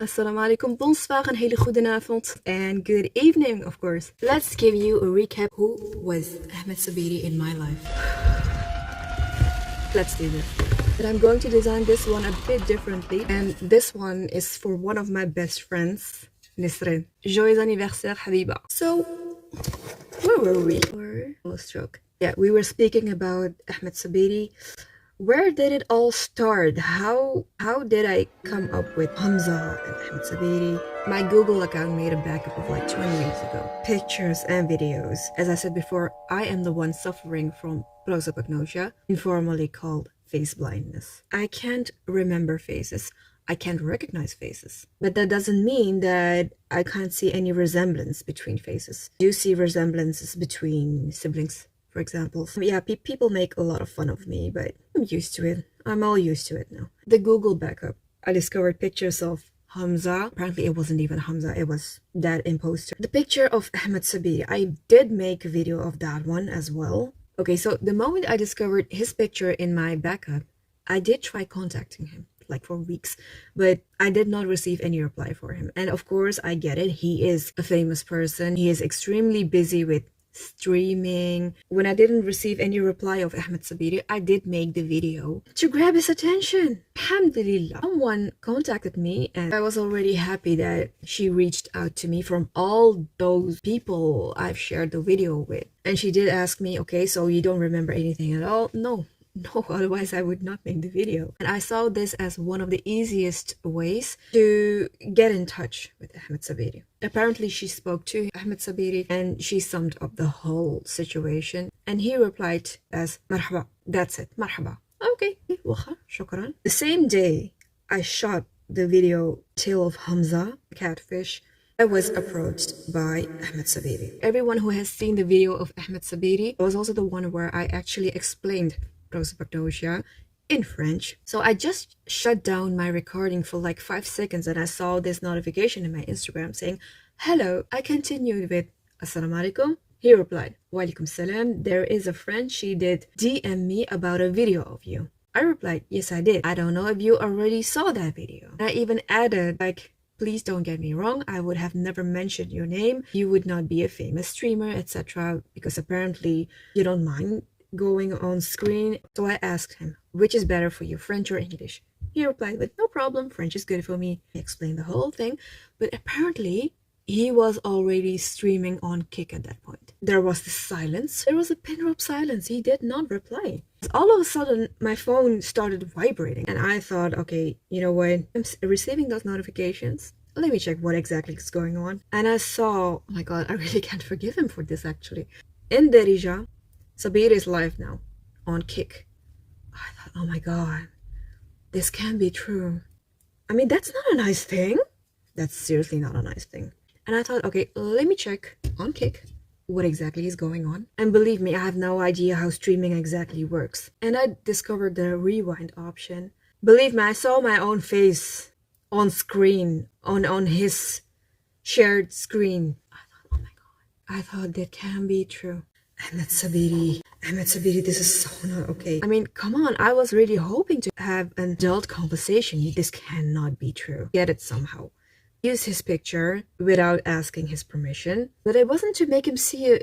Assalamu alaikum, bonsoir, een hele goede avond, and good evening, of course. Let's give you a recap. Who was Ahmed Sabiri in my life? Let's do this. But I'm going to design this one a bit differently, and this one is for one of my best friends, Nisrin. Joyeux anniversaire, Habiba. So, where were we? Stroke. Yeah, we were speaking about Ahmed Sabiri. Where did it all start? How did I come up with Hamza and Ahmed Sabiri? My Google account made a backup of like 20 years ago. Pictures and videos. As I said before, I am the one suffering from PROSOPAGNOSIA, informally called face blindness. I can't remember faces. I can't recognize faces. But that doesn't mean that I can't see any resemblance between faces. I do see resemblances between siblings, for example. Yeah, people make a lot of fun of me, but I'm used to it. I'm all used to it now. The Google backup. I discovered pictures of Hamza. Apparently it wasn't even Hamza, it was that imposter. The picture of Ahmed Sabiri. I did make a video of that one as well. Okay, so the moment I discovered his picture in my backup, I did try contacting him, like for weeks, but I did not receive any reply for him. And of course, I get it. He is a famous person. He is extremely busy with streaming. When I didn't receive any reply of Ahmed Sabiri, I did make the video to grab his attention. Alhamdulillah. Someone contacted me and I was already happy that she reached out to me from all those people I've shared the video with. And she did ask me, okay, so you don't remember anything at all? No, otherwise I would not make the video. And I saw this as one of the easiest ways to get in touch with Ahmed Sabiri. Apparently she spoke to Ahmed Sabiri and she summed up the whole situation. And he replied as marhaba. That's it, marhaba. Okay, shukran. The same day I shot the video Tale of Hamza, catfish, I was approached by Ahmed Sabiri. Everyone who has seen the video of Ahmed Sabiri was also the one where I actually explained PROSOPAGNOSIA in French. So I just shut down my recording for like 5 seconds and I saw this notification in my Instagram saying, hello. I continued with Assalamu alaikum. He replied, wa alaikum salam. There is a friend, she did DM me about a video of you. I replied, yes, I did. I don't know if you already saw that video. I even added like, please don't get me wrong, I would have never mentioned your name. You would not be a famous streamer, etc. Because apparently you don't mind going on screen. So I asked him, which is better for you, French or English? He replied with, no problem, French is good for me. I explained the whole thing, but apparently he was already streaming on Kick at that point. There was this silence. There was a pin drop silence. He did not reply. All of a sudden, my phone started vibrating and I thought, okay, you know what? I'm receiving those notifications. Let me check what exactly is going on. And I saw, oh my God, I really can't forgive him for this actually. In Darija, Sabiri is live now on Kick. I thought, oh my God, this can't be true. I mean, that's not a nice thing. That's seriously not a nice thing. And I thought, okay, let me check on Kick what exactly is going on. And believe me, I have no idea how streaming exactly works. And I discovered the rewind option. Believe me, I saw my own face on screen, on his shared screen. I thought, oh my God, I thought that can be true. Ahmed Sabiri, this is so not okay. I mean, come on, I was really hoping to have an adult conversation. This cannot be true. Get it somehow. Use his picture without asking his permission, but it wasn't to make him see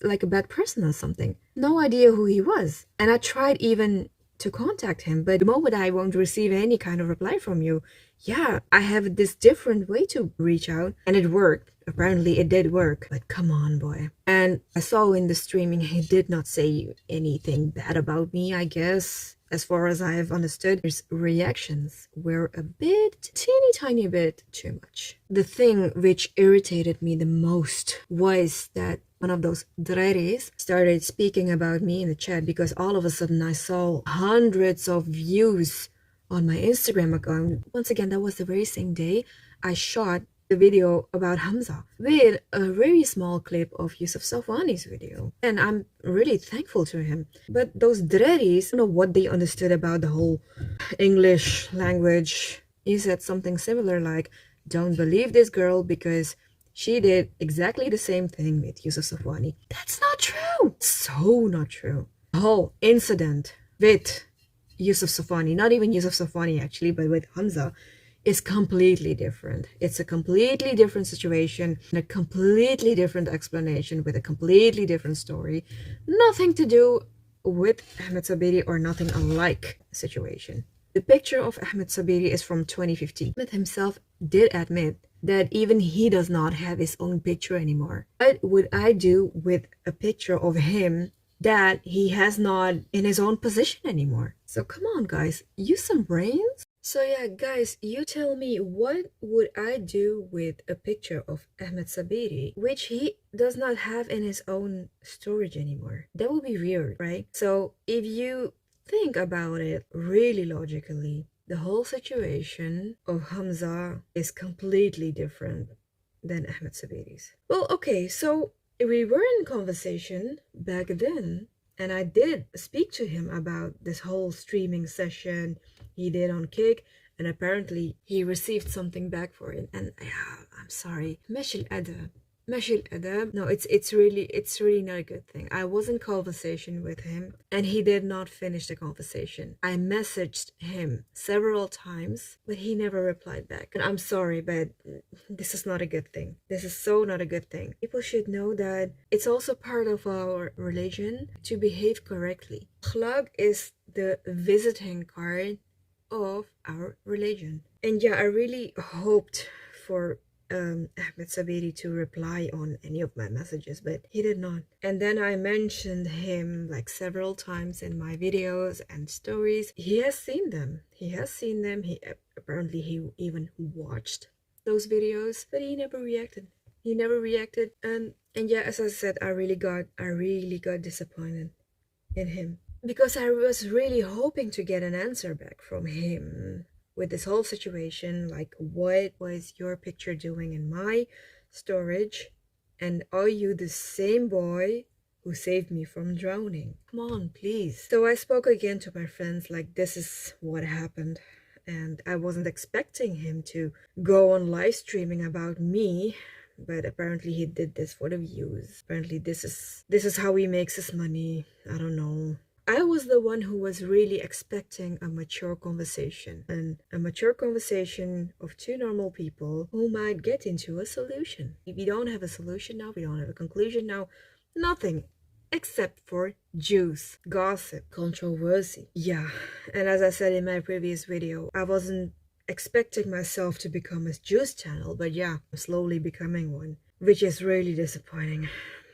like a bad person or something. No idea who he was. And I tried even to contact him, but the moment I won't receive any kind of reply from you, yeah, I have this different way to reach out, and it worked. Apparently it did work, but come on, boy. And I saw in the streaming he did not say anything bad about me, I guess. As far as I have understood, his reactions were a bit, teeny tiny bit too much. The thing which irritated me the most was that one of those dreris started speaking about me in the chat because all of a sudden I saw hundreds of views on my Instagram account. Once again, that was the very same day I shot the video about Hamza with a very small clip of Yusuf Safwani's video, and I'm really thankful to him. But those dreadis, I don't know what they understood about the whole English language. He said something similar like, don't believe this girl because she did exactly the same thing with Yusuf Safwani. That's not true. So not true. The whole incident with Yusuf Safwani, not even Yusuf Safwani actually, but with Hamza, is completely different. It's a completely different situation, and a completely different explanation with a completely different story. Nothing to do with Ahmed Sabiri, or nothing unlike situation. The picture of Ahmed Sabiri is from 2015. Ahmed himself did admit that even he does not have his own picture anymore. What would I do with a picture of him that he has not in his own position anymore? So come on, guys, use some brains. So yeah, guys, you tell me, what would I do with a picture of Ahmed Sabiri, which he does not have in his own storage anymore? That would be weird, right? So if you think about it really logically, the whole situation of Hamza is completely different than Ahmed Sabiri's. Well, okay, so we were in conversation back then, and I did speak to him about this whole streaming session he did on Kick, and apparently he received something back for it. And yeah, I'm sorry. Meshil Adab. Meshil Adab. No, it's really not a good thing. I was in conversation with him, and he did not finish the conversation. I messaged him several times, but he never replied back. And I'm sorry, but this is not a good thing. This is so not a good thing. People should know that it's also part of our religion to behave correctly. Akhlaq is the visiting card of our religion. And yeah, I really hoped for Ahmed Sabiri to reply on any of my messages, but he did not. And then I mentioned him like several times in my videos and stories. He has seen them. He apparently he even watched those videos, but he never reacted. And yeah, as I said, I really got disappointed in him, because I was really hoping to get an answer back from him with this whole situation, like, what was your picture doing in my storage, and are you the same boy who saved me from drowning? Come on, please. So I spoke again to my friends, like, this is what happened, and I wasn't expecting him to go on live streaming about me, but apparently he did this for the views. Apparently this is how he makes his money. I don't know. I was the one who was really expecting a mature conversation, and a mature conversation of two normal people who might get into a solution. We don't have a solution now, we don't have a conclusion now, nothing except for juice, gossip, controversy. Yeah, and as I said in my previous video, I wasn't expecting myself to become a juice channel, but yeah, I'm slowly becoming one, which is really disappointing,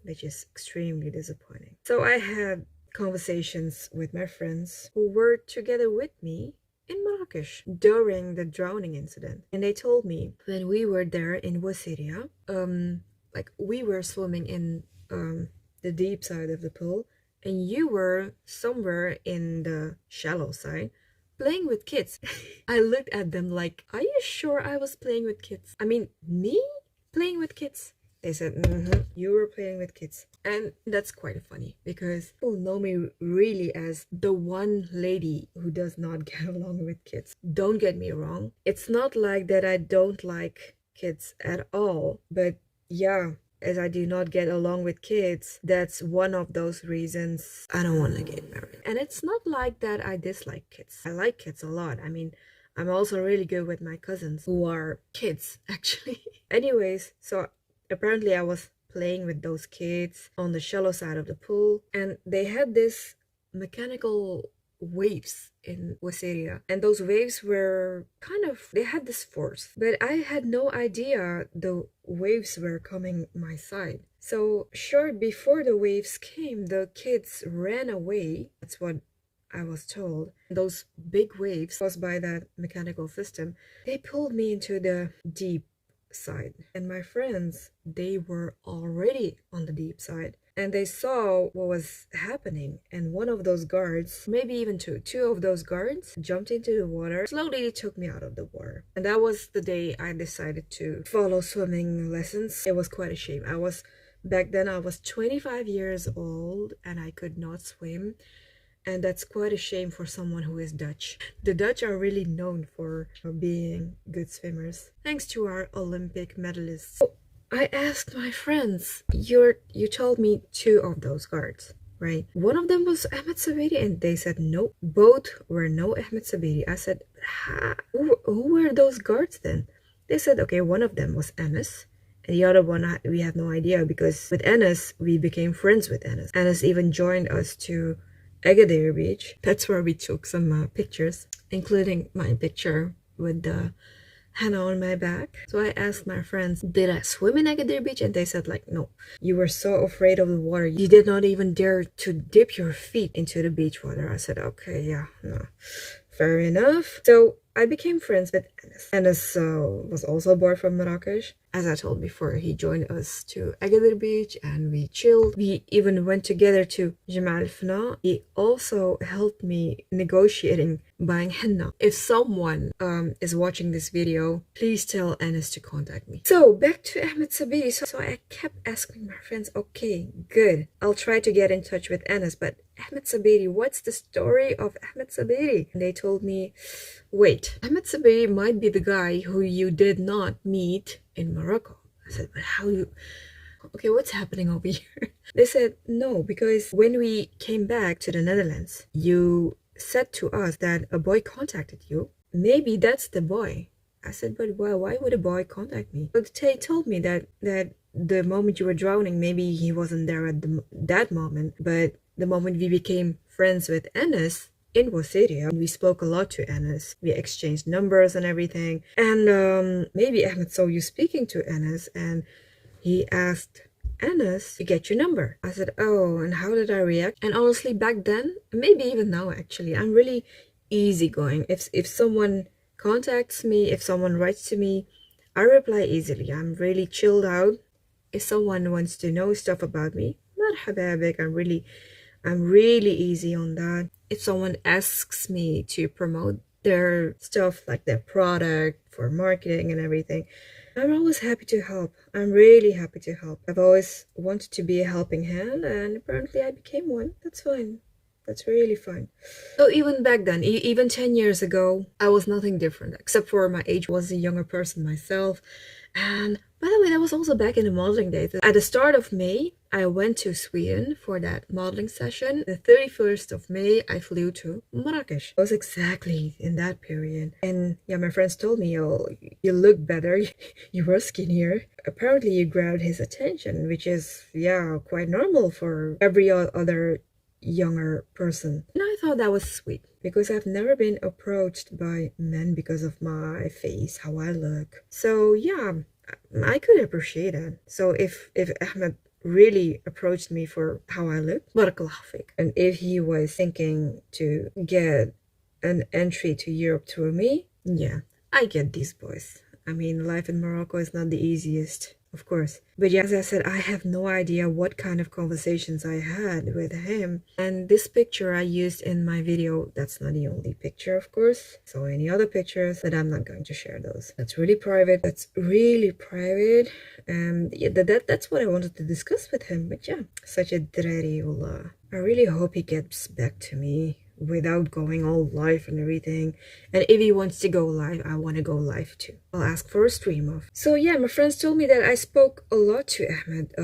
which is extremely disappointing. So I had conversations with my friends who were together with me in Marrakech during the drowning incident, and they told me when we were there in Oasiria, like, we were swimming in the deep side of the pool, and you were somewhere in the shallow side playing with kids. I looked at them like, are you sure I was playing with kids? I mean, me playing with kids? They said, you were playing with kids. And that's quite funny, because people know me really as the one lady who does not get along with kids. Don't get me wrong. It's not like that I don't like kids at all. But yeah, as I do not get along with kids, that's one of those reasons I don't want to get married. And it's not like that I dislike kids. I like kids a lot. I mean, I'm also really good with my cousins who are kids, actually. Anyways, so apparently I was playing with those kids on the shallow side of the pool, and they had this mechanical waves in Oasiria, and those waves were they had this force, but I had no idea the waves were coming my side. So short before the waves came, the kids ran away. That's what I was told. Those big waves caused by that mechanical system, they pulled me into the deep side, and my friends, they were already on the deep side, and they saw what was happening, and one of those guards, maybe even two of those guards jumped into the water. Slowly they took me out of the water, and that was the day I decided to follow swimming lessons. It was quite a shame. Back then I was 25 years old and I could not swim, and that's quite a shame for someone who is Dutch. The Dutch are really known for being good swimmers, thanks to our Olympic medalists. So I asked my friends, you told me two of those guards. right? One of them was Ahmed Sabiri, and they said no. Both were no Ahmed Sabiri. I said, who were those guards then? They said, okay, one of them was Anas. And the other one, we have no idea, because with Anas, we became friends with Anas. Anas even joined us to Agadir Beach. That's where we took some pictures, including my picture with the henna on my back. So I asked my friends, did I swim in Agadir Beach? And they said like, no. You were so afraid of the water. You did not even dare to dip your feet into the beach water. I said, okay, yeah, no. Fair enough. So I became friends with Anas. Anas was also a boy from Marrakech. As I told before, he joined us to Agadir Beach and we chilled. We even went together to Jamal Fna. He also helped me negotiating buying henna. If someone is watching this video, please tell Anas to contact me. So back to Ahmed Sabiri. So I kept asking my friends, okay, good. I'll try to get in touch with Anas, but Ahmed Sabiri, what's the story of Ahmed Sabiri? And they told me, wait, Ahmed Sabiri might be the guy who you did not meet in Morocco. I said, but how you... Okay, what's happening over here? They said, no, because when we came back to the Netherlands, you said to us that a boy contacted you. Maybe that's the boy. I said, but why would a boy contact me? But they told me that the moment you were drowning, maybe he wasn't there at that moment, but the moment we became friends with Anas in Oasiria, we spoke a lot to Anas. We exchanged numbers and everything. And maybe Ahmed saw you speaking to Anas and he asked Anas to get your number. I said, oh, and how did I react? And honestly, back then, maybe even now actually, I'm really easygoing. If someone contacts me, if someone writes to me, I reply easily. I'm really chilled out. If someone wants to know stuff about me, marhaba bik, I'm really easy on that. If someone asks me to promote their stuff, like their product for marketing and everything, I'm always happy to help. I'm really happy to help. I've always wanted to be a helping hand, and apparently I became one. That's fine. That's really fine. So even back then, even 10 years ago, I was nothing different, except for my age. I was a younger person myself. And by the way, that was also back in the modeling days. At the start of May, I went to Sweden for that modeling session. The 31st of May, I flew to Marrakech. It was exactly in that period. And yeah, my friends told me, oh, you look better. You were skinnier. Apparently, you grabbed his attention, which is, yeah, quite normal for every other younger person. And I thought that was sweet, because I've never been approached by men because of my face, how I look. So yeah, I could appreciate it. So if Ahmed really approached me for how I look, barakallah fik, and if he was thinking to get an entry to Europe through me, yeah, I get these boys. I mean, life in Morocco is not the easiest, of course. But yeah, as I said, I have no idea what kind of conversations I had with him. And this picture I used in my video, that's not the only picture, of course. So any other pictures, but I'm not going to share those. That's really private. That's really private. And yeah, that's what I wanted to discuss with him. But yeah, such a drari, wallah. I really hope he gets back to me without going all live and everything. And if he wants to go live, I want to go live too. I'll ask for a stream off. So yeah, my friends told me that I spoke a lot to Ahmed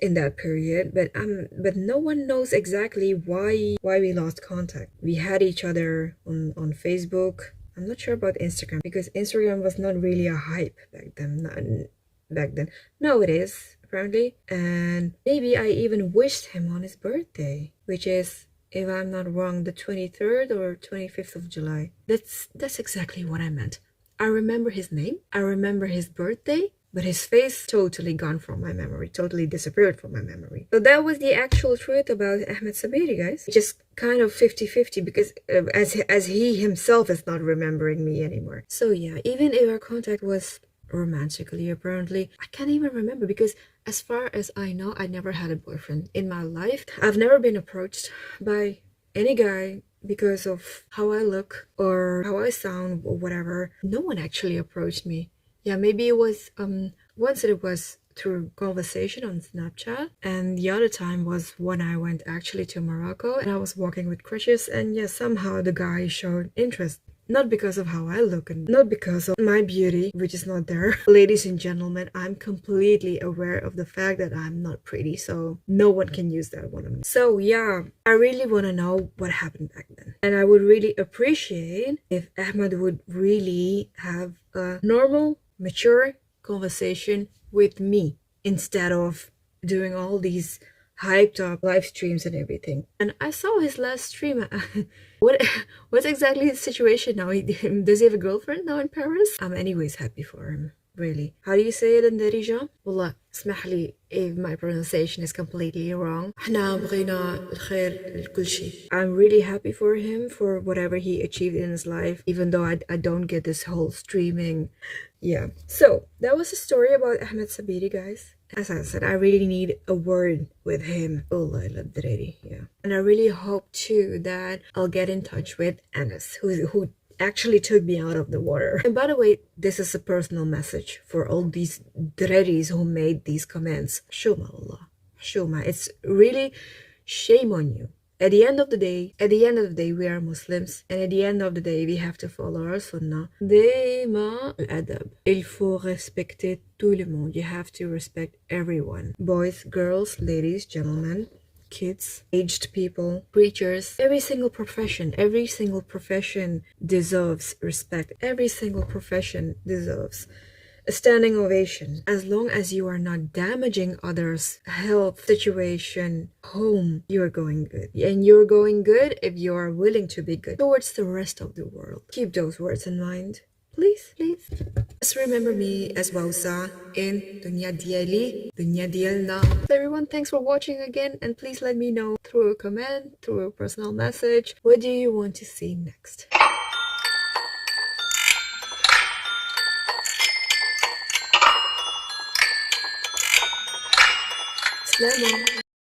in that period, but no one knows exactly why we lost contact. We had each other on Facebook. I'm not sure about Instagram, because Instagram was not really a hype back then. No, it is apparently. And maybe I even wished him on his birthday, which is, if I'm not wrong, the 23rd or 25th of July. That's exactly what I meant. I remember his name, I remember his birthday, but his face totally gone from my memory, totally disappeared from my memory. So that was the actual truth about Ahmed Sabiri, guys. Just kind of 50-50, because as he himself is not remembering me anymore. So yeah, even if our contact was romantically, apparently, I can't even remember, because as far as I know, I never had a boyfriend in my life. I've never been approached by any guy because of how I look or how I sound or whatever. No one actually approached me. Yeah, maybe it was once it was through conversation on Snapchat, and the other time was when I went actually to Morocco and I was walking with crutches, and yeah, somehow the guy showed interest. Not because of how I look and not because of my beauty, which is not there. Ladies and gentlemen, I'm completely aware of the fact that I'm not pretty, so no one can use that one on me. So yeah, I really want to know what happened back then. And I would really appreciate if Ahmed would really have a normal, mature conversation with me instead of doing all these hyped up live streams and everything. And I saw his last stream. What's exactly his situation now? Does he have a girlfriend now in Paris? I'm anyways happy for him. Really. How do you say it in Darija? Wallah, اسمح لي if my pronunciation is completely wrong. احنا بغينا الخير لكل شيء. I'm really happy for him for whatever he achieved in his life, even though I don't get this whole streaming. Yeah. So, that was the story about Ahmed Sabiri, guys. As I said, I really need a word with him. Allah al-Drari, yeah. And I really hope too that I'll get in touch with Anas, who actually took me out of the water. And by the way, this is a personal message for all these Draris who made these comments. Shuma Allah. Shuma. It's really shame on you. At the end of the day, we are Muslims, and at the end of the day, we have to follow our sunnah. دايما الأدب. Il faut respecter tout le monde. You have to respect everyone. Boys, girls, ladies, gentlemen, kids, aged people, preachers, every single profession deserves respect. Every single profession deserves a standing ovation. As long as you are not damaging others' health, situation, home, you are going good. And you're going good if you are willing to be good towards the rest of the world. Keep those words in mind. Please, please. Just remember me as Wausa in dunya dyali, dunya dyalna. Everyone, thanks for watching again, and please let me know through a comment, through a personal message, what do you want to see next? Slamo.